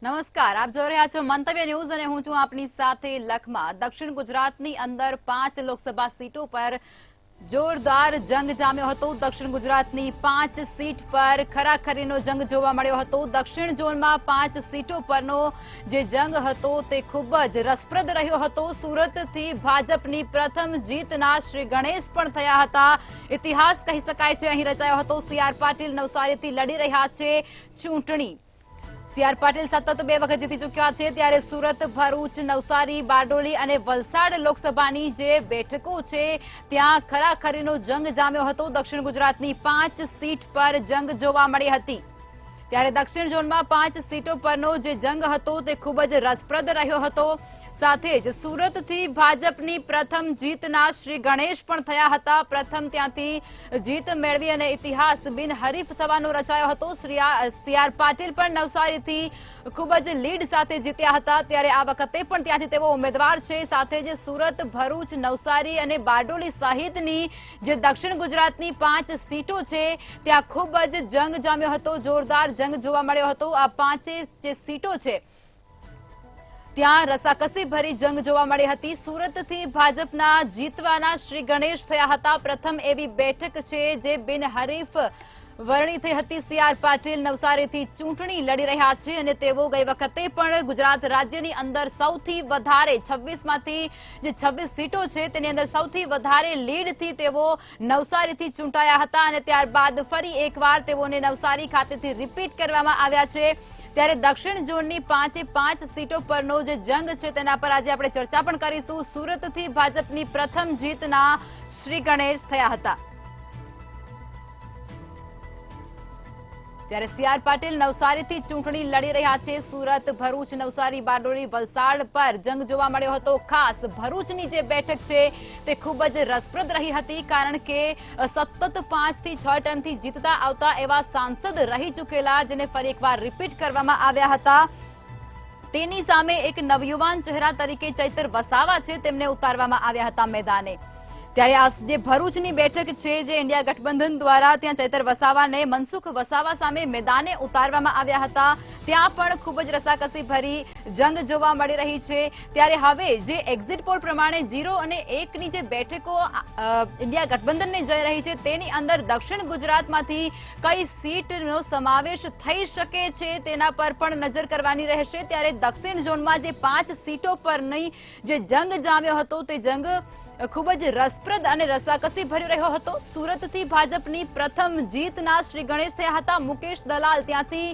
નમસ્કાર, આપ જોઈ રહ્યા છો મંતવ્ય ન્યૂઝ અને હું છું આપની સાથે લખમાં। દક્ષિણ ગુજરાતની અંદર 5 લોકસભા સીટો પર જોરદાર જંગ જામ્યો હતો। દક્ષિણ ગુજરાતની 5 સીટ પર ખરાખરીનો જંગ જોવા મળ્યો હતો। દક્ષિણ ઝોનમાં 5 સીટો પરનો જે જંગ હતો તે ખૂબ જ રસપ્રદ રહ્યો હતો। સુરતથી ભાજપની પ્રથમ જીતના શ્રી ગણેશ પણ થયા હતા। ઇતિહાસ કહી શકાય છે અહીં રચાયો હતો। સી.આર. પાટીલ નવસારીથી લડી રહ્યા છે ચૂંટણી। સી.આર. પાટીલ સતત 2 વખત જીતી ચૂક્યા છે, ત્યારે સુરત, ભરૂચ, નવસારી, બારડોલી અને વલસાડ લોકસભાની જે બેઠકો છે ત્યાં ખરાખરીનો જંગ જામ્યો હતો। દક્ષિણ ગુજરાતની 5 સીટ પર જંગ જોવા મળી હતી, ત્યારે દક્ષિણ ઝોનમાં 5 સીટો પરનો જે જંગ હતો તે ખૂબ જ રસપ્રદ રહ્યો હતો। સાથે જ સુરતથી ભાજપની પ્રથમ જીતના શ્રી ગણેશ પણ થયા હતા। પ્રથમ ત્યાંથી જીત મેળવી અને ઇતિહાસ બિનહરીફ થવાનો રચાયો હતો। સી.આર. પાટીલ પણ નવસારીથી ખૂબ જ લીડ સાથે જીત્યા હતા, ત્યારે આ વખતે પણ ત્યાંથી તેઓ ઉમેદવાર છે। સાથે જ સુરત, ભરૂચ, નવસારી અને બારડોલી સહિતની જે દક્ષિણ ગુજરાતની 5 સીટો છે ત્યાં ખૂબ જ જંગ જામ્યો હતો, જોરદાર જંગ જોવા મળ્યો હતો। આ 5 જે સીટો છે ત્યાં રસાકસી ભરી જંગ જોવા મળી હતી। સુરતથી ભાજપના જીતવાના શ્રી ગણેશ થયા હતા। પ્રથમ એવી બેઠક છે જે બિનહરીફ વરણી થઈ હતી। સી.આર. પાટીલ નવસારીથી ચૂંટણી લડી રહ્યા છે અને તેઓ ગઈ વખતે પણ ગુજરાત રાજ્યની અંદર સૌથી વધારે 26માંથી જે 26 સીટો છે તેની અંદર સૌથી વધારે લીડથી તેઓ નવસારીથી ચૂંટાયા હતા અને ત્યારબાદ ફરી એકવાર તેઓને નવસારી ખાતેથી રિપીટ કરવામાં આવ્યા છે। ત્યારે દક્ષિણ ઝોનની 5 સીટો પરનો જે જંગ છે તેના પર આજે આપણે ચર્ચા પણ કરીશું। સુરતથી ભાજપની પ્રથમ જીતના શ્રી ગણેશ થયા હતા, ત્યારે સી.આર. પાટીલ નવસારીથી ચૂંટણી લડી રહ્યા છે। સુરત, ભરૂચ, નવસારી, બારડોલી, વલસાડ પર જંગ જોવા મળ્યો હતો। ખાસ ભરૂચની જે બેઠક છે તે ખૂબ જ રસપ્રદ રહી હતી, કારણ કે સતત 5 થી 6 ટર્મથી જીતતા આવતા એવા સાંસદ રહી ચૂકેલા જેને ફરી એકવાર રિપીટ કરવામાં આવ્યા હતા, તેની સામે એક નવયુવાન ચહેરા તરીકે ચૈતર વસાવા છે તેમને ઉતારવામાં આવ્યા હતા મેદાને। ત્યારે આ જે ભરૂચની બેઠક છે જે ઇન્ડિયા ગઠબંધન દ્વારા ત્યાં ચૈતર વસાવાને મનસુખ વસાવા સામે મેદાને ઉતારવામાં આવ્યા હતા, ત્યાં પણ ખૂબ જ રસાકસી ભરી જંગ જોવા મળી રહી છે। ત્યારે હવે જે એક્ઝિટ પોલ પ્રમાણે 0 અને 1ની જે બેઠકો ઇન્ડિયા ગઠબંધનને જઈ રહી છે તેની અંદર દક્ષિણ ગુજરાતમાંથી કઈ સીટનો સમાવેશ થઈ શકે છે તેના પર પણ નજર કરવાની રહેશે। ત્યારે દક્ષિણ ઝોનમાં જે 5 સીટો પરની જે જંગ જામ્યો હતો તે જંગ ખૂબ જ રસપ્રદ અને રસાકસી ભર્યો રહ્યો હતો। સુરતથી ભાજપની પ્રથમ જીતના શ્રી ગણેશ થયા હતા। મુકેશ દલાલ ત્યાંથી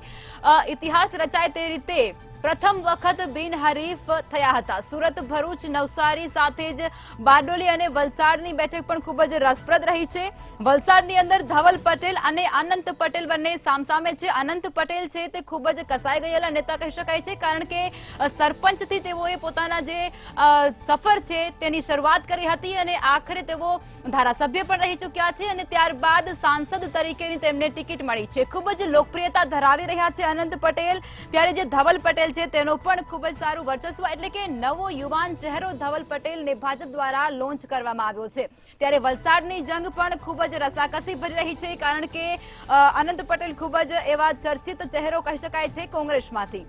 ઇતિહાસ રચાય તે રીતે પ્રથમ વખત બિનહરીફ થયા હતા। સુરત, ભરૂચ, નવસારી સાથે જ બારડોલી અને વલસાડની બેઠક પણ ખૂબ જ રસપ્રદ રહી છે। વલસાડની અંદર ધવલ પટેલ અને અનંત પટેલ બંને સામસામે છે। અનંત પટેલ છે તે ખૂબ જ કસાઈ ગયેલા નેતા કહી શકાય છે, કારણ કે સરપંચથી તેઓએ પોતાના જે સફર છે તેની શરૂઆત કરી હતી અને આખરે તેઓ ધારાસભ્ય પણ રહી ચૂક્યા છે અને ત્યારબાદ સાંસદ તરીકેની તેમને ટિકિટ મળી છે। ખૂબ જ લોકપ્રિયતા ધરાવી રહ્યા છે અનંત પટેલ। ત્યારે જે ધવલ પટેલ છે તેનો પણ ખૂબ જ સારું વર્ચસ્વ, એટલે કે નવો યુવાન ચહેરો ધવલ પટેલને ભાજપ દ્વારા લોન્ચ કરવામાં આવ્યો છે। ત્યારે વલસાડની જંગ પણ ખૂબ જ રસાકસી ભરી રહી છે, કારણ કે અનંત પટેલ ખૂબ જ એવા ચર્ચિત ચહેરો કહી શકાય છે કોંગ્રેસમાંથી।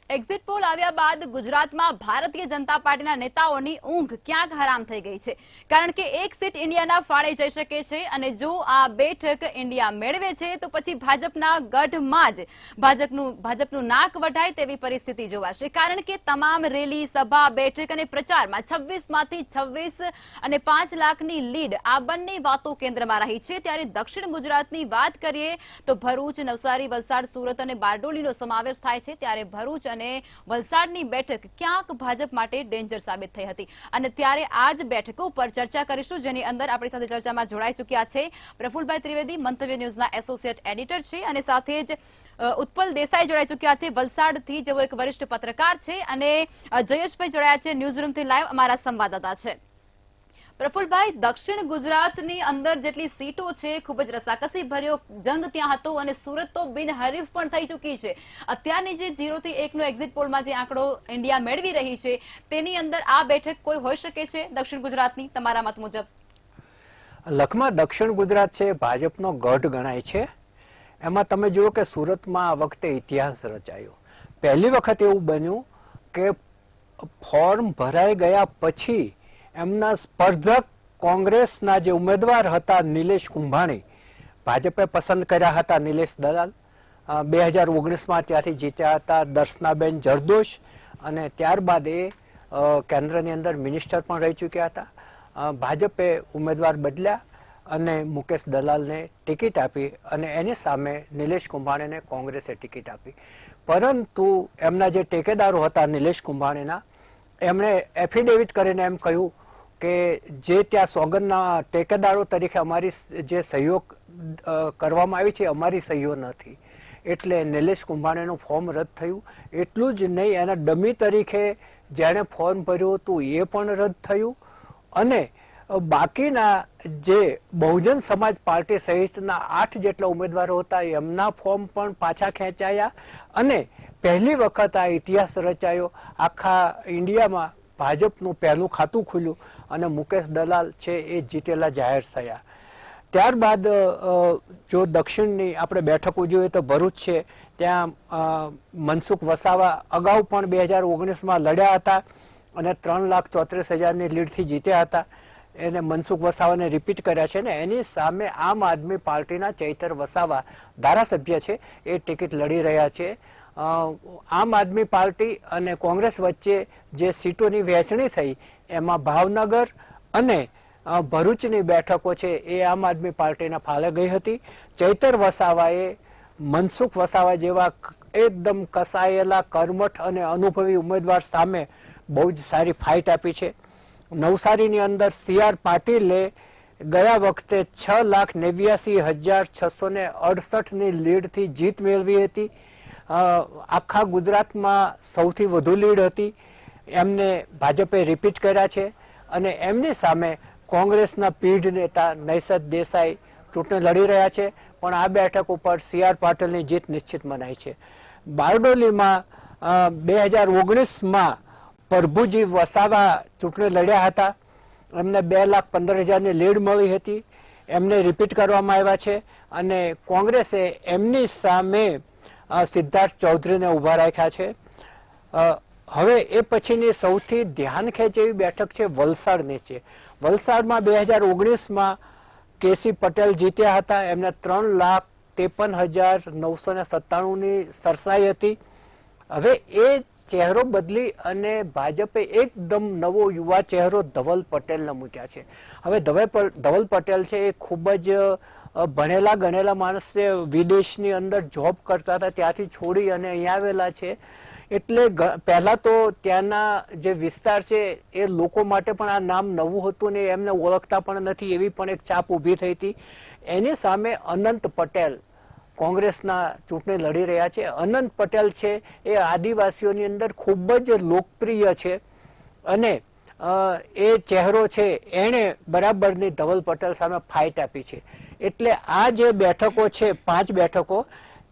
એક્ઝિટ પોલ આવ્યા બાદ ગુજરાતમાં ભારતીય જનતા પાર્ટીના નેતાઓની ઊંઘ ક્યાંક હરામ થઈ ગઈ છે, કારણ કે એક સીટ ઇન્ડિયાના ફાળે જઈ શકે છે અને જો આ બેઠક ઇન્ડિયા મેળવે છે તો પછી ભાજપના ગઢમાં જ ભાજપનું નાક વઢાય તેવી પરિસ્થિતિ જોવાશે, કારણ કે તમામ રેલી, સભા, બેઠક અને પ્રચારમાં 26માંથી 26 અને 5 લાખની લીડ આ બંને વાતો કેન્દ્રમાં રહી છે। ત્યારે દક્ષિણ ગુજરાતની વાત કરીએ તો ભરૂચ, નવસારી, વલસાડ, સુરત અને બારડોલીનો સમાવેશ થાય છે। ત્યારે ભરૂચ અને વલસાડની બેઠક ક્યાંક ભાજપ માટે ડેન્જર સાબિત થઈ હતી અને ત્યારે આ જ બેઠકો પર ચર્ચા કરીશું, જેની અંદર આપણી સાથે ચર્ચામાં જોડાઈ ચૂક્યા છે પ્રફુલભાઈ ત્રિવેદી, મંતવ્ય ન્યૂઝના એસોસિએટ એડિટર છે, અને સાથે જ ઉત્પલ દેસાઈ જોડાઈ ચૂક્યા છે વલસાડથી, જેઓ એક વરિષ્ઠ પત્રકાર છે, અને જયેશભાઈ જોડાયા છે ન્યૂઝરૂમથી લાઈવ, અમારા સંવાદદાતા છે। પ્રફુલભાઈ, દક્ષિણ ગુજરાતની અંદર જેટલી સીટો છે ખૂબ જ રસાકસી ભર્યો જંગ ત્યાં હતો અને સુરત તો બિનહરીફ પણ થઈ ચૂકી છે. અત્યારની જે 0 થી 1 નો એક્ઝિટ પોલમાં જે આંકડો ઇન્ડિયા મેળવી રહી છે તેની અંદર આ બેઠક કોઈ હોઈ શકે છે દક્ષિણ ગુજરાતની, તમારા મત મુજબ? લખમાં દક્ષિણ ગુજરાત છે ભાજપનો ગઢ ગણાય છે. એમાં તમે જુઓ કે સુરતમાં આ વખતે ઇતિહાસ રચાયો. પહેલી વખત એવું બન્યું કે ફોર્મ ભરાઈ ગયા પછી એમના સ્પર્ધક કોંગ્રેસના જે ઉમેદવાર હતા નિલેશ કુંભાણી, ભાજપે પસંદ કર્યા હતા નિલેશ દલાલ, 2019માં ત્યાંથી જીત્યા હતા દર્શનાબેન જરદોશ, અને ત્યારબાદ એ કેન્દ્રની અંદર મિનિસ્ટર પણ રહી ચૂક્યા હતા. ભાજપે ઉમેદવાર બદલ્યા અને મુકેશ દલાલને ટિકિટ આપી અને એની સામે નિલેશ કુંભાણીને કોંગ્રેસે ટિકિટ આપી. પરંતુ એમના જે ટેકેદારો હતા નિલેશ કુંભાણીના, એમણે એફિડેવિટ કરીને એમ કહ્યું કે જે ત્યાં સોગંદના ટેકેદારો તરીકે અમારી જે સહયોગ કરવામાં આવી છે અમારી સહીઓ નથી, એટલે નિલેશ કુંભાણીનું ફોર્મ રદ થયું. એટલું જ નહીં, એના ડમી તરીકે જેણે ફોર્મ ભર્યું હતું એ પણ રદ થયું, અને બાકીના જે બહુજન સમાજ પાર્ટી સહિતના 8 જેટલા ઉમેદવારો હતા એમના ફોર્મ પણ પાછા ખેંચાયા, અને પહેલી વખત આ ઇતિહાસ રચાયો. આખા ઇન્ડિયામાં ભાજપનું પહેલું ખાતું ખુલ્યું અને મુકેશ દલાલ છે એ જીતેલા જાહેર થયા. ત્યારબાદ જો દક્ષિણની આપણે બેઠકો જોઈએ તો ભરૂચ છે, ત્યાં મનસુખ વસાવા અગાઉ પણ 2019માં લડ્યા હતા અને 3,34,000ની લીડથી જીત્યા હતા. એને મનસુખ વસાવાને રિપીટ કર્યા છે ને એની સામે આમ આદમી પાર્ટીના ચૈતર વસાવા ધારાસભ્ય છે એ ટિકિટ લડી રહ્યા છે. આમ આદમી પાર્ટી અને કોંગ્રેસ વચ્ચે જે સીટોની વહેંચણી થઈ એમાં ભાવનગર અને ભરૂચની બેઠકો છે એ આમ આદમી પાર્ટીના ફાળે ગઈ હતી. ચૈતર વસાવાએ મનસુખ વસાવા જેવા એકદમ કસાયેલા કર્મઠ અને અનુભવી ઉમેદવાર સામે બહુ જ સારી ફાઇટ આપી છે. નવસારીની અંદર CR પાટીલે ગયા વખતે 6,89,668ની લીડથી જીત મેળવી હતી. આખા ગુજરાતમાં સૌથી વધુ લીડ હતી. એમને ભાજપે રિપીટ કર્યા છે અને એમની સામે કોંગ્રેસના પીઢ નેતા નૈસદ દેસાઈ ચૂંટણી લડી રહ્યા છે, પણ આ બેઠક ઉપર CR પાટીલની જીત નિશ્ચિત મનાય છે. બારડોલીમાં 2019માં પ્રભુજી વસાવા ચૂંટણી લડ્યા હતા, એમને 2,15,000ની લીડ મળી હતી, એમને રિપીટ કરવામાં આવ્યા છે, અને કોંગ્રેસે એમની સામે સિદ્ધાર્થ ચૌધરીને ઉભા રાખ્યા છે. હવે એ પછીની સૌથી ધ્યાન ખેંચે એવી બેઠક છે વલસાડની છે. વલસાડમાં 2019માં કેસી પટેલ જીત્યા હતા, એમને 3,53,997ની સરસાઈ હતી. હવે એ ચહેરો બદલી અને ભાજપે એકદમ નવો યુવા ચહેરો ધવલ પટેલને મૂક્યા છે. હવે ધવલ પટેલ છે એ ખૂબ જ ભણેલા ગણેલા માણસ છે, વિદેશની અંદર જોબ કરતા હતા ત્યાંથી છોડી અને અહીંયા આવેલા છે, એટલે પહેલા તો ત્યાંના જે વિસ્તાર છે એ લોકો માટે પણ આ નામ નવું હતું ને એમને ઓળખતા પણ નથી, એવી પણ એક છાપ ઊભી થઈ હતી. એની સામે અનંત પટેલ કોંગ્રેસના ચૂંટણી લડી રહ્યા છે. અનંત પટેલ છે એ આદિવાસીઓની અંદર ખૂબ જ લોકપ્રિય છે, અને એ ચહેરો છે એણે બરાબરની ધવલ પટેલ સામે ફાઇટ આપી છે. એટલે આ જે બેઠકો છે 5 બેઠકો,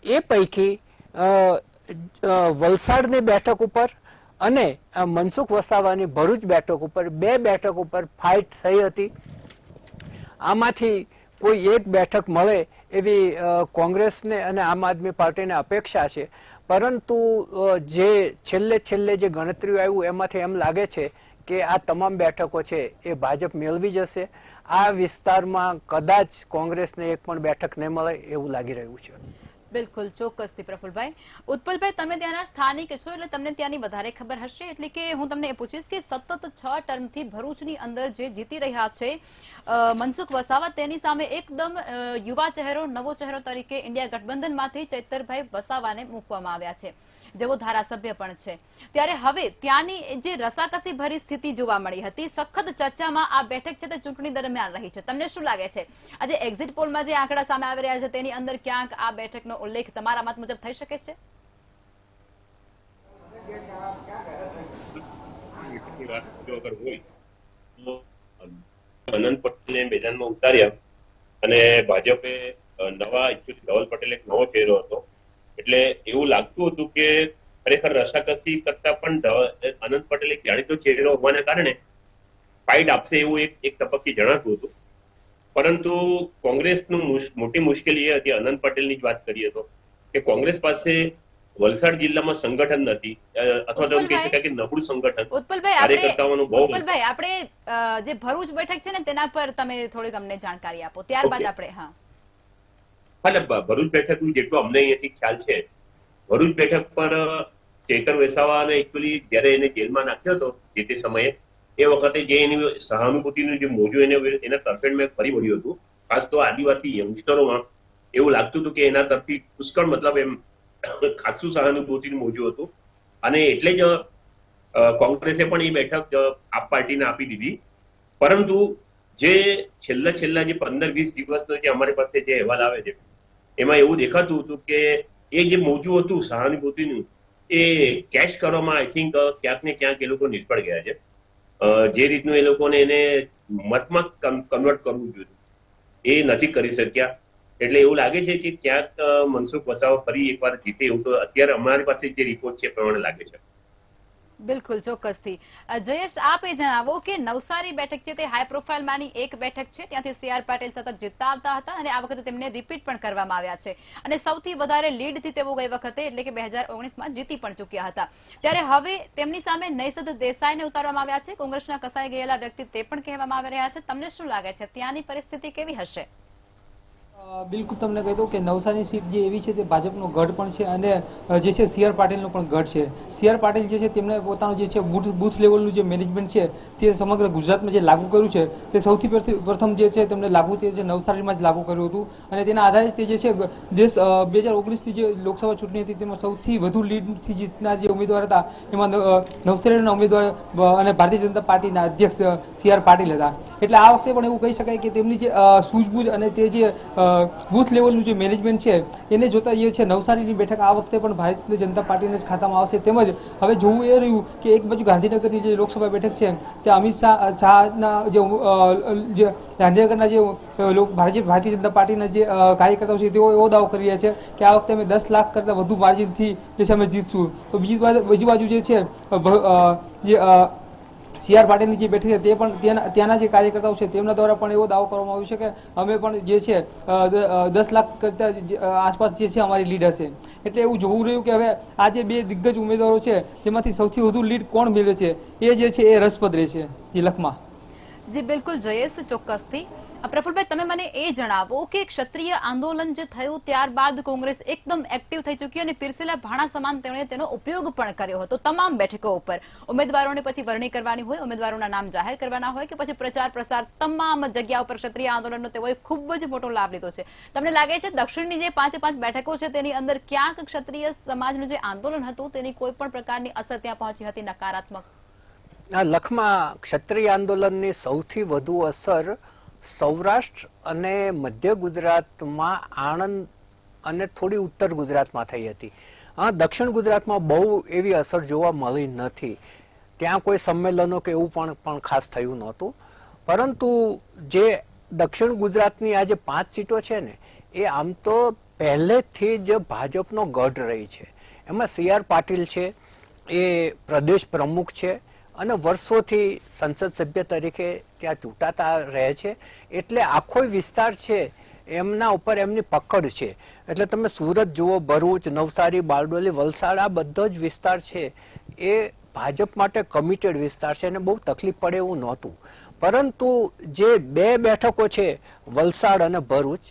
એ પૈકી વલસાડની બેઠક ઉપર અને મનસુખ વસાવાની ભરૂચ બેઠક ઉપર 2 બેઠક ઉપર ફાઇટ થઈ હતી. આમાંથી કોઈ એક બેઠક મળે એવી કોંગ્રેસને અને આમ આદમી પાર્ટીને અપેક્ષા છે, પરંતુ જે છેલ્લે જે ગણતરીઓ આવ્યું એમાંથી એમ લાગે છે કે આ તમામ બેઠકો છે એ ભાજપ મેળવી જશે. આ વિસ્તારમાં કદાચ કોંગ્રેસને એક પણ બેઠક નહીં મળે એવું લાગી રહ્યું છે. બિલકુલ, ચોક્કસથી પ્રફુલભાઈ. ઉત્પલભાઈ, તમે ત્યાંના સ્થાનિક છો એટલે તમને ત્યાંની વધારે ખબર હશે, એટલે કે હું તમને એ પૂછીશ કે સતત 6 ટર્મથી ભરૂચની અંદર જે જીતી રહ્યા છે મનસુખ વસાવા, તેની સામે એકદમ યુવા ચહેરો, નવો ચહેરો તરીકે ઇન્ડિયા ગઠબંધનમાંથી ચૈતરભાઈ વસાવાને મૂકવામાં આવ્યા છે, જેવો ધારાસભ્ય પણ છે. ત્યારે હવે ત્યાંની જે રસાકસી ભરી સ્થિતિ જોવા મળી હતી, સખત ચર્ચામાં આ બેઠક છે તે ચૂંટણી દરમિયાન રહી છે. તમને શું લાગે છે આજે એક્ઝિટ પોલમાં જે આંકડા સામે આવી રહ્યા છે તેની અંદર ક્યાંક આ બેઠકનો ઉલ્લેખ તમારા મત મુજબ થઈ શકે છે? અનંત પટેલને મેદાનમાં ઉતાર્યા અને ભાજપે નવા ધવલ પટેલ એક નવો ચહેરો હતો, એટલે એવું લાગતું હતું કે ખરેખર રસાકસી કરતા પણ અનંત પટેલ એક જાણીતો ચહેરો હોવાના કારણે ફાઇટ આપશે એવું એક તબક્કે જણાતું હતું. પરંતુ કોંગ્રેસનું મોટી મુશ્કેલી એ હતી, અનંત પટેલની જ વાત કરીએ તો, કે કોંગ્રેસ પાસે વલસાડ જિલ્લામાં સંગઠન નથી, અથવા તો કહી શકાય કે નબળું સંગઠન. ઉત્પલભાઈ, આપણે જે ભરૂચ બેઠક છે ને તેના પર તમે થોડીક અમને જાણકારી આપો, ત્યારબાદ આપણે. હા, ભરૂચ બેઠક જેટલો અમને અહીંયાથી ખ્યાલ છે, ભરૂચ બેઠક પર ચેતર વસાવાને એકચ્યુઅલી જયારે એને જેલમાં નાખ્યો હતો જે તે સમયે, એ વખતે જે એની સહાનુભૂતિનું જે મોજું એના તરફેણમાં ફરી વળ્યું હતું, ખાસ તો આદિવાસી યંગસ્ટરોમાં એવું લાગતું હતું કે એના તરફથી પુષ્કળ મતલબ એમ ખાસું સહાનુભૂતિનું મોજું હતું, અને એટલે જ કોંગ્રેસે પણ એ બેઠક આપ પાર્ટીને આપી દીધી. પરંતુ જે છેલ્લા જે 15-20 દિવસનો જે અમારી પાસે જે અહેવાલ આવે છે એમાં એવું દેખાતું હતું કે એ જે મોજું હતું સહાનુભૂતિનું એ કેશ કરવામાં આઈ થિંક ક્યાંક ને ક્યાંક એ લોકો નિષ્ફળ ગયા છે. જે રીતનું એ લોકોને એને મતમાં કન્વર્ટ કરવું જોઈએ એ નથી કરી શક્યા, એટલે એવું લાગે છે કે ક્યાંક મનસુખ વસાવા ફરી એકવાર જીતે એવું તો અત્યારે અમારી પાસે જે રિપોર્ટ છે પ્રમાણે લાગે છે. બિલકુલ, ચોક્કસથી. જયેશ, આપ એ જણાવો કે નવસારી બેઠક છે તે હાઈ પ્રોફાઇલ માંની એક બેઠક છે, ત્યાંથી CR પાટીલ સતત જીતતા આવતા હતા અને આ વખતે તેમને રિપીટ પણ કરવામાં આવ્યા છે અને સૌથી વધારે લીડથી તેઓ ગઈ વખતે એટલે કે 2019માં જીતી પણ ચૂક્યા હતા. ત્યારે હવે તેમની સામે નૈસદ દેસાઈને ઉતારવામાં આવ્યા છે, કોંગ્રેસના કસાઈ ગયેલા વ્યક્તિ તે પણ કહેવામાં આવી રહ્યા છે. તમને શું લાગે છે, ત્યાંની પરિસ્થિતિ કેવી હશે? બિલકુલ, તમને કહી દઉં કે નવસારી સીટ જે એવી છે તે ભાજપનો ગઢ પણ છે અને જે છે CR પાટીલનો પણ ગઢ છે. CR પાટીલ જે છે તેમણે પોતાનું જે છે બૂથ લેવલનું જે મેનેજમેન્ટ છે તે સમગ્ર ગુજરાતમાં જે લાગુ કર્યું છે તે સૌથી પ્રથમ જે છે તેમણે લાગુ તે નવસારીમાં જ લાગુ કર્યું હતું અને તેના આધારે તે જે છે દેશ 2019ની જે લોકસભા ચૂંટણી હતી તેમાં સૌથી વધુ લીડથી જીતનાર જે ઉમેદવાર હતા એમાં નવસારીના ઉમેદવાર અને ભારતીય જનતા પાર્ટીના અધ્યક્ષ CR પાટીલ હતા. એટલે આ વખતે પણ એવું કહી શકાય કે તેમની જે સૂઝબૂઝ અને તે જે બૂથ લેવલનું જે મેનેજમેન્ટ છે એને જોતા એ છે નવસારીની બેઠક આ વખતે પણ ભારતીય જનતા પાર્ટીને જ ખાતામાં આવશે. તેમજ હવે જોવું એ રહ્યું કે એક બાજુ ગાંધીનગરની જે લોકસભા બેઠક છે તે અમિત શાહના જે ગાંધીનગરના જે ભારતીય જનતા પાર્ટીના જે કાર્યકર્તાઓ છે તેઓ એવો દાવો કરી રહ્યા છે કે આ વખતે અમે 10 લાખ કરતાં વધુ માર્જિનથી જે છે અમે જીતશું. તો બીજી બાજુ જે છે જે CR પાટીલની જે બેઠક છે તે પણ ત્યાંના જે કાર્યકર્તાઓ છે તેમના દ્વારા પણ એવો દાવો કરવામાં આવ્યો છે કે અમે પણ જે છે 10 લાખ કરતા આસપાસ જે છે અમારી લીડ હશે. એટલે એવું જોવું રહ્યું કે હવે આ જે બે દિગ્ગજ ઉમેદવારો છે તેમાંથી સૌથી વધુ લીડ કોણ મેળવે છે એ જે છે એ રસપ્રદ રહેશે. જી લખમાં. જી બિલકુલ જયેશ, ચોક્કસથી. પ્રફુલભાઈ, તમે મને એ જણાવો કે ક્ષત્રિય આંદોલન જે થયું ત્યારબાદ કોંગ્રેસ એકદમ એક્ટિવ થઈ ચૂકી અને પીરસેલા ભાણા સમાન તેમણે તેનો ઉપયોગ પણ કર્યો હતો તમામ બેઠકો ઉપર. ઉમેદવારોને પછી વરણી કરવાની હોય, ઉમેદવારોના નામ જાહેર કરવાના હોય કે પછી પ્રચાર પ્રસાર, તમામ જગ્યા ઉપર ક્ષત્રિય આંદોલનનો તેઓએ ખૂબ જ મોટો લાભ લીધો છે. તમને લાગે છે દક્ષિણની જે 5 બેઠકો છે તેની અંદર ક્યાંક ક્ષત્રિય સમાજનું જે આંદોલન હતું તેની કોઈ પણ પ્રકારની અસર ત્યાં પહોંચી હતી નકારાત્મક? લખમાં ક્ષત્રિય આંદોલનની સૌથી વધુ અસર સૌરાષ્ટ્ર અને મધ્ય ગુજરાતમાં, આણંદ અને થોડી ઉત્તર ગુજરાતમાં થઈ હતી. દક્ષિણ ગુજરાતમાં બહુ એવી અસર જોવા મળી નથી. ત્યાં કોઈ સંમેલનો કે એવું પણ ખાસ થયું નહોતું. પરંતુ જે દક્ષિણ ગુજરાતની આ જે 5 સીટો છે ને એ આમ તો પહેલેથી જ ભાજપનો ગઢ રહી છે. એમાં CR પાટીલ છે એ પ્રદેશ પ્રમુખ છે અને વર્ષોથી સંસદ સભ્ય તરીકે ત્યાં ચૂંટાતા રહે છે, એટલે આખો વિસ્તાર છે એમના ઉપર એમની પકડ છે. એટલે તમે સુરત જુઓ, ભરૂચ, નવસારી, બારડોલી, વલસાડ, આ બધો જ વિસ્તાર છે એ ભાજપ માટે કમિટેડ વિસ્તાર છે અને બહુ તકલીફ પડે એવું નહોતું. પરંતુ જે 2 બેઠકો છે વલસાડ અને ભરૂચ,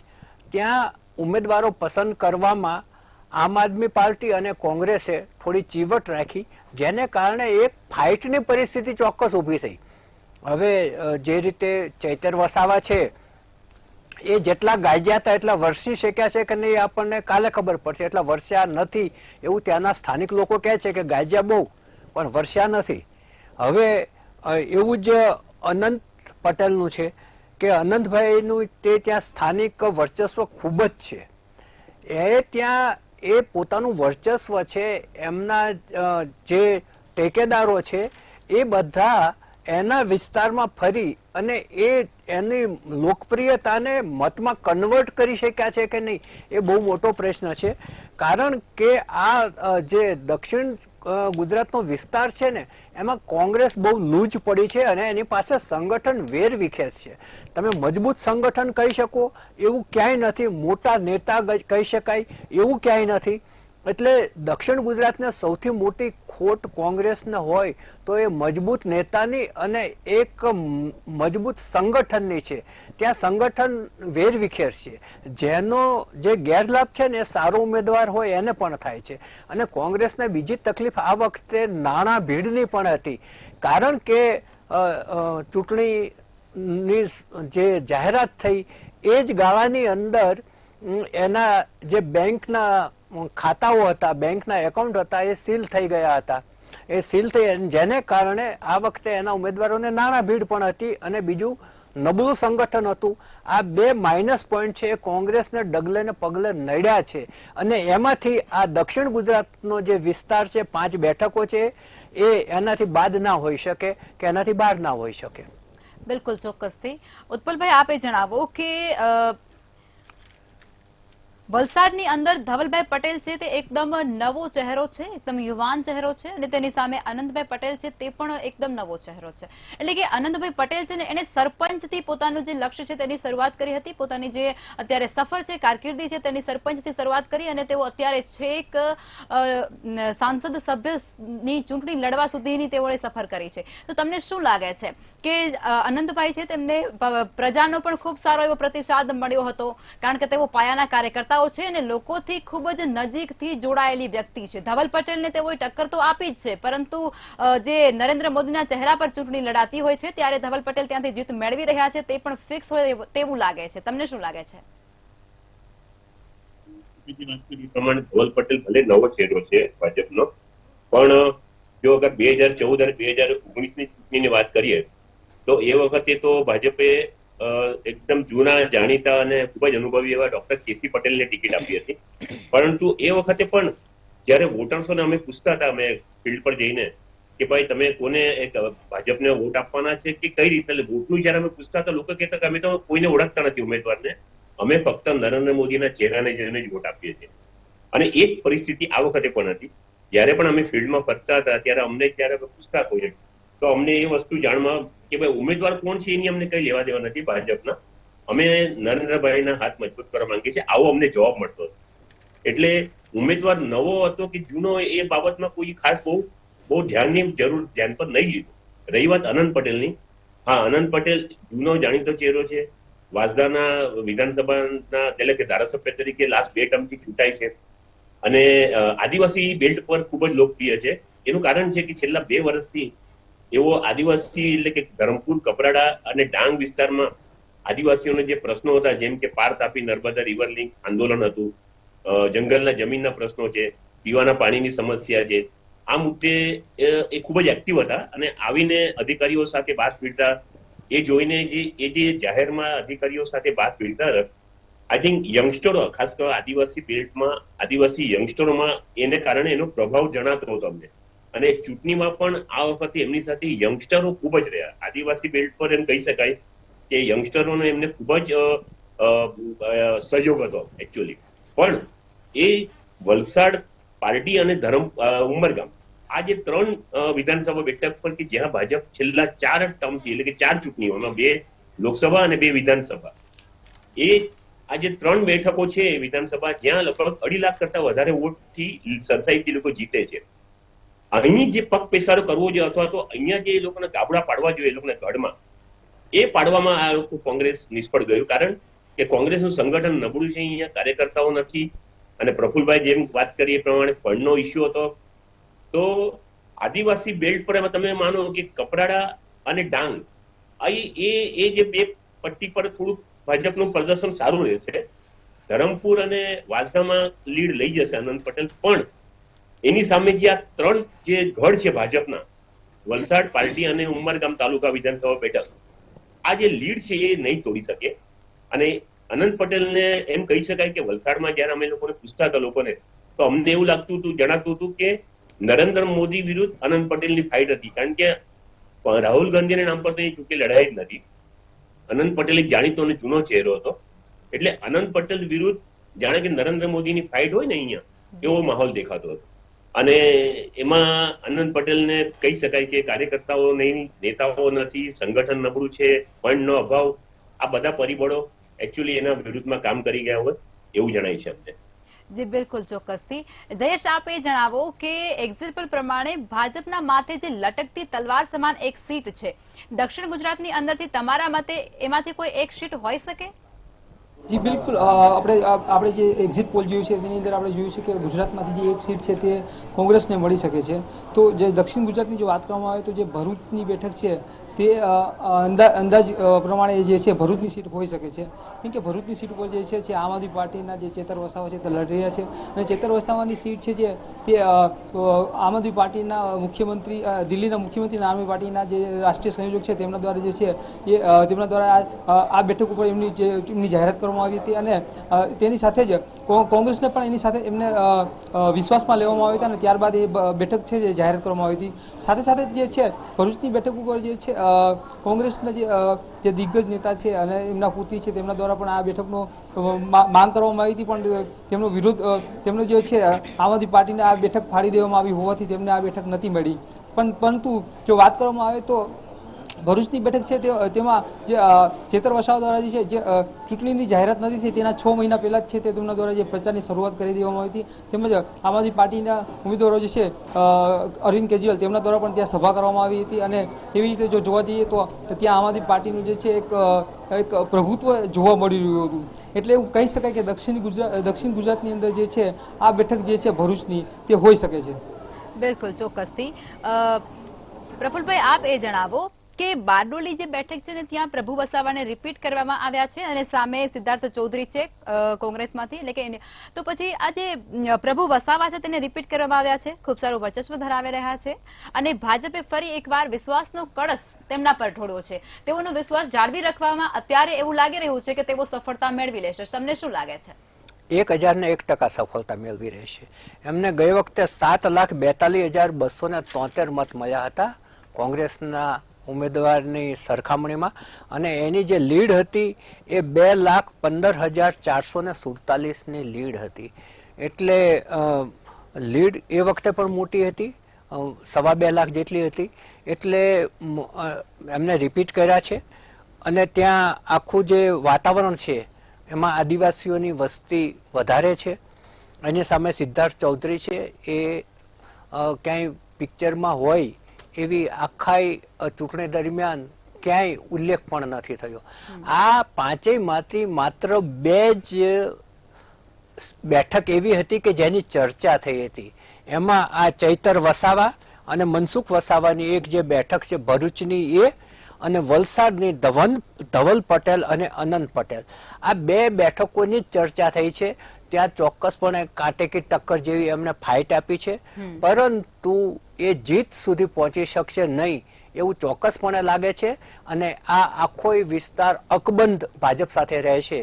ત્યાં ઉમેદવારો પસંદ કરવામાં આમ આદમી પાર્ટી અને કોંગ્રેસે થોડી ચીવટ રાખી, જેને કારણે એક ફાઇટની પરિસ્થિતિ ચોક્કસ ઊભી થઈ. હવે જે રીતે ચૈતર વસાવા છે એ જેટલા ગાજ્યા હતા એટલા વરસી શક્યા છે કે નહીં આપણને કાલે ખબર પડશે. એટલા વરસ્યા નથી એવું ત્યાંના સ્થાનિક લોકો કહે છે કે ગાજ્યા બહુ પણ વરસ્યા નથી. હવે એવું જ અનંત પટેલનું છે કે અનંતભાઈનું તે ત્યાં સ્થાનિક વર્ચસ્વ ખૂબ જ છે. એ ત્યાં એ પોતાનું વર્ચસ્વ છે, એમના જે ટેકેદારો છે એ બધા એના વિસ્તારમાં ફરી અને એની લોકપ્રિયતાને મતમાં કન્વર્ટ કરી શક્યા છે કે નહીં, એ બહુ મોટો પ્રશ્ન છે. કારણ કે આ જે દક્ષિણ ગુજરાતનો વિસ્તાર છે ને, એમાં કોંગ્રેસ બહુ લૂજ પડી છે અને એની પાસે સંગઠન વેર વિખેર છે. તમે મજબૂત સંગઠન કહી શકો એવું ક્યાંય નથી, મોટા નેતા કહી શકાય એવું ક્યાંય નથી. એટલે દક્ષિણ ગુજરાતને સૌથી મોટી ખોટ કોંગ્રેસને હોય તો એ મજબૂત નેતાની અને એક મજબૂત સંગઠનની છે. ત્યાં સંગઠન વેરવિખેર છે, જેનો જે ગેરલાભ છે ને એ સારો ઉમેદવાર હોય એને પણ થાય છે. અને કોંગ્રેસને બીજી તકલીફ આ વખતે નાણાં ભીડની પણ હતી. કારણ કે ચૂંટણીની જે જાહેરાત થઈ એ જ ગાળાની અંદર એના જે બેંકના ખાતાઓ હતા, બેંકના એકાઉન્ટ હતા, એ સીલ થઈ ગયા હતા. એ સીલ થઈ, જેને કારણે આ વખતે એના ઉમેદવારોને નાણાં ભીડ પણ હતી અને બીજું નબળું સંગઠન હતું. આ બે માઇનસ પોઈન્ટ છે, એ કોંગ્રેસને ડગલે ને પગલે નડ્યા છે. અને એમાંથી આ દક્ષિણ ગુજરાતનો જે વિસ્તાર છે, 5 બેઠકો છે, એ એનાથી બાદ ના હોઈ શકે કે એનાથી બહાર ના હોઈ શકે. બિલકુલ, ચોક્કસથી. ઉત્પલભાઈ, આપે જણાવો કે વલસાડની અંદર ધવલભાઈ પટેલ છે તે એકદમ નવો ચહેરો છે, એકદમ યુવાન ચહેરો છે, અને તેની સામે આનંદભાઈ પટેલ છે તે પણ એકદમ નવો ચહેરો છે. એટલે કે આનંદભાઈ પટેલ છે ને, એને સરપંચથી પોતાનું જે લક્ષ્ય છે તેની શરૂઆત કરી હતી. પોતાની જે અત્યારે સફર છે, કારકિર્દી છે, તેની સરપંચથી શરૂઆત કરી અને તેઓ અત્યારે છેક સાંસદ સભ્યની ચૂંટણી લડવા સુધીની તેઓએ સફર કરી છે. તો તમને શું લાગે છે કે આનંદભાઈ છે તેમને પ્રજાનો પણ ખૂબ સારો એવો પ્રતિસાદ મળ્યો હતો, કારણ કે તેઓ પાયાના કાર્યકર્તા છે અને લોકોથી ખૂબ જ નજીકથી જોડાયેલી વ્યક્તિ છે. ધવલ પટેલને તેઓએ ટક્કર તો આપી જ છે, પરંતુ જે નરેન્દ્ર મોદીના ચહેરા પર ચૂંટણી લડાતી હોય છે ત્યારે ધવલ પટેલ ત્યાંથી જીત મેળવી રહ્યા છે તે પણ ફિક્સ હોય તેવું લાગે છે. તમને શું લાગે છે? પ્રમાણે ધવલ પટેલ ભલે નવો ચહેરો છે ભાજપનો, પણ જો અગર 2014 અને 2019 ની ચૂંટણીની વાત કરીએ તો એ વખતે તો ભાજપે એકદમ જૂના જાણીતા અને ખૂબ જ અનુભવી એવા ડોક્ટર કેસી પટેલને ટિકિટ આપી હતી. પરંતુ એ વખતે પણ જયારે વોટર્સોને અમે પૂછતા હતા, અમે ફિલ્ડ પર જઈને કે ભાઈ તમે કોને ભાજપને વોટ આપવાના છે કે કઈ રીતે, વોટનું જયારે અમે પૂછતા હતા, લોકો કહેતા કે અમે તો કોઈને ઓળખતા નથી ઉમેદવારને, અમે ફક્ત નરેન્દ્ર મોદીના ચહેરાને જોઈને જ વોટ આપીએ છીએ. અને એ જ પરિસ્થિતિ આ વખતે પણ હતી. જયારે પણ અમે ફિલ્ડમાં ફરતા હતા ત્યારે અમને જયારે પૂછતા કોઈને તો અમને એ વસ્તુ જાણવા કે ભાઈ ઉમેદવાર કોણ છે એની અમને કઈ લેવા દેવા નથી ભાજપના, અમે નરેન્દ્રભાઈના હાથ મજબૂત કરવા માંગીએ છીએ, આવો અમને જવાબ મળતો હતો. એટલે ઉમેદવાર નવો હતો કે જૂનો એ બાબતમાં કોઈ ખાસ બહુ ધ્યાન પર નહીં લીધું. રહી વાત આનંદ પટેલની, હા, આનંદ પટેલ જૂનો જાણીતો ચહેરો છે, વાંસદાના વિધાનસભાના એટલે કે ધારાસભ્ય તરીકે લાસ્ટ 2 ટર્મથી ચૂંટાય છે અને આદિવાસી બેલ્ટ પર ખૂબ જ લોકપ્રિય છે. એનું કારણ છે કે છેલ્લા 2 વર્ષથી એવો આદિવાસી એટલે કે ધરમપુર, કપરાડા અને ડાંગ વિસ્તારમાં આદિવાસીઓના જે પ્રશ્નો હતા, જેમ કે પાર તાપી નર્મદા રિવર લિંક આંદોલન હતું, જંગલના જમીનના પ્રશ્નો છે, પીવાના પાણીની સમસ્યા છે, આ મુદ્દે એ ખૂબ જ એક્ટિવ હતા અને આવીને અધિકારીઓ સાથે વાત ભીડતા, એ જોઈને જે જાહેરમાં અધિકારીઓ સાથે વાત ભીડતા હતા, આઈ થિંક યંગસ્ટરો, ખાસ કરીને આદિવાસી બેલ્ટમાં આદિવાસી યંગસ્ટરોમાં એને કારણે એનો પ્રભાવ જણાતો હતો અમને. અને ચૂંટણીમાં પણ આ વખતે એમની સાથે યંગસ્ટરો ખૂબ જ રહ્યા. આદિવાસી બેલ્ટ પર એમ કહી શકાય કે યંગસ્ટરોનો એમને ખૂબ જ સહયોગ હતો એકચ્યુઅલી. પણ એ વલસાડ પાર્ટી અને ઉમરગામ, આ જે 3 વિધાનસભા બેઠક પર કે જ્યાં ભાજપ છેલ્લા 4 ટર્મથી એટલે કે 4 ચૂંટણીઓમાં 2 લોકસભા અને 2 વિધાનસભા, એ આ જે 3 બેઠકો છે વિધાનસભા, જ્યાં લગભગ 2.5 લાખ કરતા વધારે વોટથી સરસાઈથી લોકો જીતે છે. અહીં જે પગ પેસારો કરવો જોઈએ અથવા તો અહીંયા જે લોકોને ગાબડા પાડવા જોઈએ, એ લોકોને ગઢમાં, એ પાડવામાં આ લોકો કોંગ્રેસ નિષ્ફળ ગયું. કારણ કે કોંગ્રેસનું સંગઠન નબળું છે, અહીંયા કાર્યકર્તાઓ નથી. અને પ્રફુલભાઈ જેમ વાત કરી એ પ્રમાણે ફંડનો ઇસ્યુ હતો. તો આદિવાસી બેલ્ટ પર એમાં તમે માનો કે કપરાડા અને ડાંગ, એ જે 2 પટ્ટી પર થોડુંક ભાજપનું પ્રદર્શન સારું રહેશે. ધરમપુર અને વાંસદામાં લીડ લઈ જશે આનંદ પટેલ, પણ એની સામે જે આ 3 જે ગઢ છે ભાજપના, વલસાડ પાર્ટી અને ઉમરગામ તાલુકા વિધાનસભા બેઠક, આ જે લીડ છે એ નહીં તોડી શકે. અને આનંદ પટેલને એમ કહી શકાય કે વલસાડમાં જયારે અમે લોકોને પૂછતા હતા લોકોને, તો અમને એવું લાગતું હતું, જણાતું હતું કે નરેન્દ્ર મોદી વિરુદ્ધ આનંદ પટેલની ફાઇટ હતી. કારણ કે પણ રાહુલ ગાંધીના નામ પર તો એ ચૂંટણી લડાઈ જ નથી. અનંત પટેલ એક જાણીતો અને જૂનો ચહેરો હતો, એટલે અનંત પટેલ વિરુદ્ધ જાણે કે નરેન્દ્ર મોદીની ફાઇટ હોય ને અહીંયા એવો માહોલ દેખાતો હતો. અને એમાં અનંત પટેલને કહી શકાય કે કાર્યકર્તાઓ નહીં, નેતાઓ નથી, સંગઠન નબળું છે, ફંડનો અભાવ, આ બધા પરિબળો એકચ્યુઅલી એના વિરુદ્ધમાં કામ કરી ગયા હોય એવું જણાય છે અમને. જી બિલકુલ, ચોક્કસથી. જયેશ, આપે જણાવો કે એક્ઝિટ પોલ પ્રમાણે ભાજપના માથે જે લટકતી તલવાર સમાન એક સીટ છે, દક્ષિણ ગુજરાતની અંદરથી તમારા મતે એમાંથી કોઈ એક સીટ હોઈ શકે? જી બિલકુલ, આપણે જે એક્ઝિટ પોલ જોયું છે તેની અંદર આપણે જોયું છે કે ગુજરાતમાંથી જે એક સીટ છે તે કોંગ્રેસને મળી શકે છે. તો જે દક્ષિણ ગુજરાતની જો વાત કરવામાં આવે તો જે ભરૂચની બેઠક છે તે અંદાજ પ્રમાણે જે છે ભરૂચની સીટ હોઈ શકે છે. કેમ કે ભરૂચની સીટ ઉપર જે છે આમ આદમી પાર્ટીના જે ચેતર વસાવા છે તે લડી રહ્યા છે, અને ચેતર વસાવાની સીટ છે જે તે આમ આદમી પાર્ટીના મુખ્યમંત્રી, દિલ્હીના મુખ્યમંત્રી આમ આદમી પાર્ટીના જે રાષ્ટ્રીય સંયોજક છે તેમના દ્વારા જે છે એ તેમના દ્વારા આ બેઠક ઉપર એમની જાહેરાત કરવામાં આવી હતી, અને તેની સાથે જ કોંગ્રેસને પણ એની સાથે એમને વિશ્વાસમાં લેવામાં આવ્યા હતા, અને ત્યારબાદ એ બેઠક છે જે જાહેર કરવામાં આવી હતી. સાથે સાથે જે છે ભરૂચની બેઠક ઉપર જે છે કોંગ્રેસના જે દિગ્ગજ નેતા છે અને એમના પુત્રી છે તેમના દ્વારા પણ આ બેઠકનો માંગ કરવામાં આવી હતી, પણ તેમનો વિરોધ, તેમનો જે છે આમ આદમી પાર્ટીને આ બેઠક ફાળી દેવામાં આવી હોવાથી તેમને આ બેઠક નથી મળી. પરંતુ જો વાત કરવામાં આવે તો ભરૂચની બેઠક છે તેમાં જે ચેતર વસાવા દ્વારા જે છે જે ચૂંટણીની જાહેરાત નથી થઈ તેના 6 મહિના પહેલા જ છે તે તેમના દ્વારા જે પ્રચારની શરૂઆત કરી દેવામાં આવી હતી. તેમજ આમ આદમી પાર્ટીના ઉમેદવારો જે છે અરવિંદ કેજરીવાલ તેમના દ્વારા પણ ત્યાં સભા કરવામાં આવી હતી, અને એવી રીતે જો જોવા જઈએ તો ત્યાં આમ આદમી પાર્ટીનું જે છે એક પ્રભુત્વ જોવા મળી રહ્યું હતું. એટલે એવું કહી શકાય કે દક્ષિણ ગુજરાતની અંદર જે છે આ બેઠક જે છે ભરૂચની તે હોઈ શકે છે. બિલકુલ, ચોક્કસથી. પ્રફુલભાઈ, આપ એ જણાવો કે બારડોલી જે બેઠક છે ને ત્યાં પ્રભુ વસાવાને રિપીટ કરવામાં આવ્યા છે અને સામે સિદ્ધાર્થ ચૌધરી છે કોંગ્રેસમાંથી, એટલે કે તો પછી આ જે પ્રભુ વસાવા છે તેને રિપીટ કરવામાં આવ્યા છે, ખૂબ સારું વર્ચસ્વ ધરાવી રહ્યા છે, અને ભાજપે ફરી એકવાર વિશ્વાસનો કળશ તેમના પર ઢોળ્યો છે. તેઓનો વિશ્વાસ જાળવી રાખવામાં અત્યારે એવું લાગી રહ્યું છે કે તેઓ સફળતા મેળવી લેશે. તમને શું લાગે છે? 1001% સફળતા મેળવી રહેશે. એમને ગઈ વખતે 7,42,273 મત મળ્યા હતા કોંગ્રેસના ઉમેદવારની સરખામણીમાં, અને એની જે લીડ હતી એ 2,15,447ની લીડ હતી. એટલે લીડ એ વખતે પણ મોટી હતી, 2.25 લાખ જેટલી હતી. એટલે એમને રિપીટ કર્યા છે, અને ત્યાં આખું જે વાતાવરણ છે એમાં આદિવાસીઓની વસ્તી વધારે છે. એની સામે સિદ્ધાર્થ ચૌધરી છે એ ક્યાંય પિક્ચરમાં હોય એવી આખાય ચૂંટણી દરમિયાન ક્યાંય ઉલ્લેખ પણ નથી થયો. આ પાંચેયમાંથી માત્ર 2 જ બેઠક એવી હતી કે જેની ચર્ચા થઈ હતી. એમાં આ ચૈતર વસાવા અને મનસુખ વસાવાની એક જે બેઠક છે ભરૂચની એ, અને વલસાડની ધવલ પટેલ અને અનંત પટેલ, આ 2 બેઠકોની જ ચર્ચા થઈ છે. ત્યાં ચોક્કસપણે કાંટેકી ટક્કર જેવી એમને ફાઇટ આપી છે, પરંતુ એ જીત સુધી પહોંચી શકશે નહીં એવું ચોક્કસપણે લાગે છે, અને આ આખો વિસ્તાર અકબંધ ભાજપ સાથે રહેશે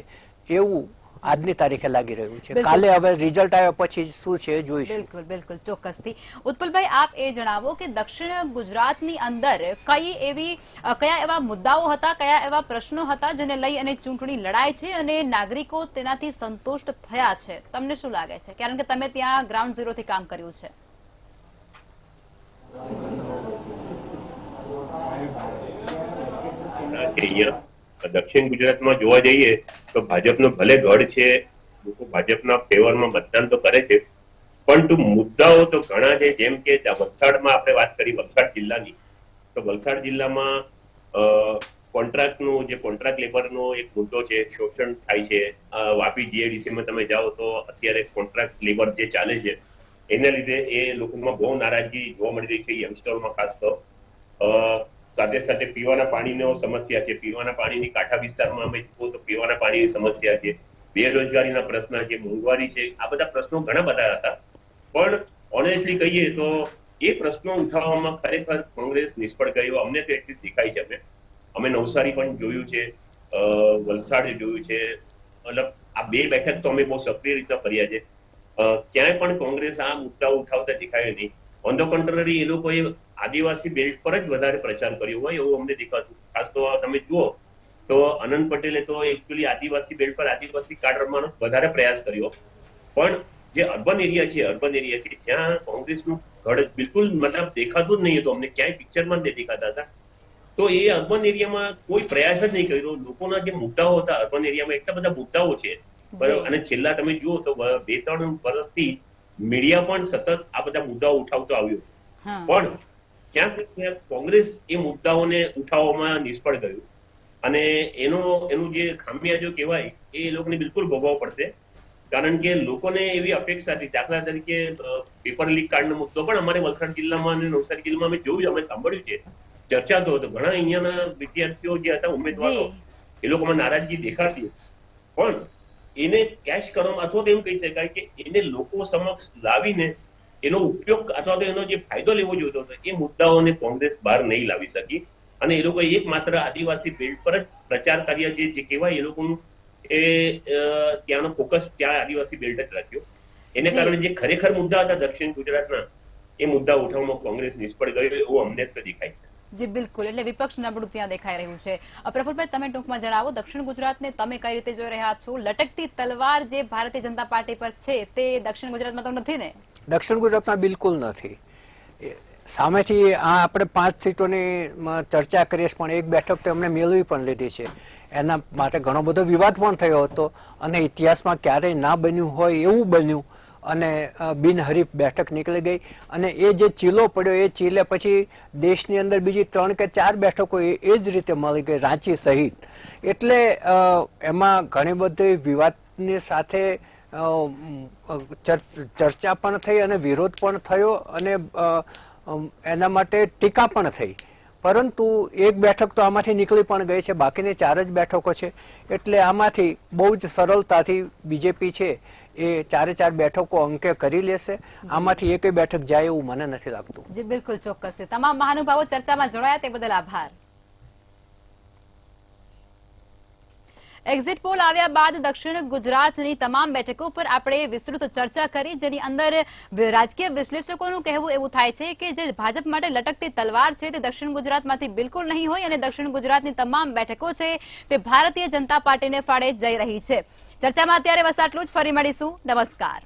એવું આજની તારીખે લાગી રહ્યું છે. કાલે હવે રિઝલ્ટ આવ્યા પછી શું છે જોઈશું. બિલકુલ બિલકુલ, ચોક્કસથી. ઉત્પલભાઈ, આપ એ જણાવો કે દક્ષિણ ગુજરાતની અંદર કયા એવા મુદ્દાઓ હતા, કયા એવા પ્રશ્નો હતા જેને લઈ અને ચૂંટણી લડાય છે અને નાગરિકો તેનાથી સંતુષ્ટ થયા છે? તમને શું લાગે છે, કારણ કે તમે ત્યાં ગ્રાઉન્ડ ઝીરો થી કામ કર્યું છે? દક્ષિણ ગુજરાતમાં જોવા જઈએ તો ભાજપનો ભલે ગઢ છે, લોકો ભાજપના ફેવરમાં મતદાન તો કરે છે, પરંતુ મુદ્દાઓ તો ઘણા છે. જેમ કે વલસાડમાં આપણે વાત કરી, વલસાડ જિલ્લાની, તો વલસાડ જિલ્લામાં કોન્ટ્રાક્ટ લેબરનો એક મુદ્દો છે, શોષણ થાય છે. વાપી જીઆઈડીસીમાં તમે જાઓ તો અત્યારે કોન્ટ્રાક્ટ લેબર જે ચાલે છે એના લીધે એ લોકોમાં બહુ નારાજગી જોવા મળી રહી છે, યંગસ્ટરોમાં ખાસ તો. સાથે સાથે પીવાના પાણીનો સમસ્યા છે. પીવાના પાણીની કાંઠા વિસ્તારમાં અમે જુઓ તો પીવાના પાણીની સમસ્યા છે, બેરોજગારીના પ્રશ્ન છે, મોંઘવારી છે. આ બધા પ્રશ્નો ઘણા બધા હતા, પણ ઓનેસ્ટલી કહીએ તો એ પ્રશ્નો ઉઠાવવામાં ખરેખર કોંગ્રેસ નિષ્ફળ ગયો. અમને તો એટલી દેખાય છે. અમે નવસારી પણ જોયું છે, વલસાડ જોયું છે, મતલબ આ 2 બેઠક તો અમે બહુ સક્રિય રીતે કર્યા છે. ક્યાંય પણ કોંગ્રેસ આ મુદ્દા ઉઠાવતા દેખાયો નહીં. ઓન ધ કન્ટ્રરી એ લોકોએ આદિવાસી બેલ્ટ પર જ વધારે પ્રચાર કર્યો હોય એવું અમને દેખાતું. ખાસ તો તમે જુઓ તો આનંદ પટેલે તો એકચ્યુઅલી આદિવાસી બેલ્ટ પર આદિવાસી કાર્ડ રમવાનો વધારે પ્રયાસ કર્યો. પણ જે અર્બન એરિયા કે જ્યાં કોંગ્રેસનું ગઢ બિલકુલ મતલબ દેખાતું જ નહીં હતું, અમને ક્યાંય પિક્ચરમાં જ દેખાતા હતા, તો એ અર્બન એરિયામાં કોઈ પ્રયાસ જ નહીં કર્યો. લોકોના જે મુદ્દાઓ હતા અર્બન એરિયામાં એટલા બધા મુદ્દાઓ છે, અને છેલ્લા તમે જુઓ તો 2-3 વર્ષથી મીડિયા પણ સતત આ બધા મુદ્દાઓ ઉઠાવતો આવ્યો, પણ ક્યાંક ક્યાંક કોંગ્રેસ એ મુદ્દાઓને ઉઠાવવામાં નિષ્ફળ ગયું. અને એનું જે ખામિયાજો કહેવાય એ લોકોને બિલકુલ ભોગવવો પડશે. કારણ કે લોકોને એવી અપેક્ષા હતી, દાખલા તરીકે પેપર લીક કાર્ડનો મુદ્દો પણ અમારે વલસાડ જિલ્લામાં અને નવસારી જિલ્લામાં અમે જોયું, અમે સાંભળ્યું છે, ચર્ચાતો હતો. ઘણા અહીંયાના વિદ્યાર્થીઓ જે હતા ઉમેદવારો એ લોકોમાં નારાજગી દેખાતી, પણ એને કેશ કરવામાં અથવા તો એમ કહી શકાય કે એને લોકો સમક્ષ લાવીને એનો ઉપયોગ અથવા તો એનો જે ફાયદો લેવો જોઈતો હતો એ મુદ્દાઓને કોંગ્રેસ બહાર નહીં લાવી શકી. અને એ લોકો એકમાત્ર આદિવાસી બેલ્ટ પર જ પ્રચાર કર્યા, જે કહેવાય એ લોકોનું એ ત્યાંનો ફોકસ ત્યાં આદિવાસી બેલ્ટ જ રાખ્યો. એને કારણે જે ખરેખર મુદ્દા હતા દક્ષિણ ગુજરાતના એ મુદ્દા ઉઠાવવામાં કોંગ્રેસ નિષ્ફળ ગયો એવું અમને તો દેખાય છે. જી બિલકુલ, એટલે વિપક્ષ નબળું ત્યાં દેખાઈ રહ્યું છે. પ્રફુલભાઈ, તમે ટૂંકમાં જણાવો, દક્ષિણ ગુજરાતને તમે કઈ રીતે જોઈ રહ્યા છો? લટકતી તલવાર જે ભારતીય જનતા પાર્ટી પર છે તે દક્ષિણ ગુજરાતમાં તો નથી ને? દક્ષિણ ગુજરાતમાં બિલકુલ નથી. સામેથી આ આપણે 5 સીટોની ચર્ચા કરીએ, પણ એક બેઠક તો એમને મેળવી પણ લીધી છે. એના માટે ઘણો બધો વિવાદ પણ થયો હતો, અને ઇતિહાસમાં ક્યારેય ના બન્યું હોય એવું બન્યું, અને બિનહરીફ બેઠક નીકળી ગઈ. અને એ જે ચીલો પડ્યો એ ચીલે પછી દેશની અંદર બીજી 3 કે 4 બેઠકો એ જ રીતે મળી ગઈ, રાંચી સહિત. એટલે એમાં ઘણી બધી વિવાદની સાથે ચર્ચા પણ થઈ અને વિરોધ પણ થયો, અને એના માટે ટીકા પણ થઈ. પરંતુ એક બેઠક તો આમાંથી નીકળી પણ ગઈ છે, બાકીની 4 જ બેઠકો છે. એટલે આમાંથી બહુ જ સરળતાથી બીજેપી છે એ 4 બેઠકો અંકે કરી લેશે. આમાંથી એક બેઠક જાય એવું મને નથી લાગતું. જી બિલકુલ, ચોક્કસ. તમામ મહાનુભાવો ચર્ચામાં જોડાયા તે બદલ આભાર. એક્ઝિટ પોલ આવ્યા બાદ દક્ષિણ ગુજરાતની તમામ બેઠકો પર આપણે વિસ્તૃત ચર્ચા કરી, જેની અંદર રાજકીય વિશ્લેષકોનું કહેવું એવું થાય છે કે જે ભાજપ માટે લટકતી તલવાર છે તે દક્ષિણ ગુજરાતમાંથી બિલકુલ નહીં હોય, અને દક્ષિણ ગુજરાતની તમામ બેઠકો છે તે ભારતીય જનતા પાર્ટીને ફાળે જઈ રહી છે. ચર્ચામાં અત્યારે બસ આટલું જ. ફરી મળીશું. નમસ્કાર.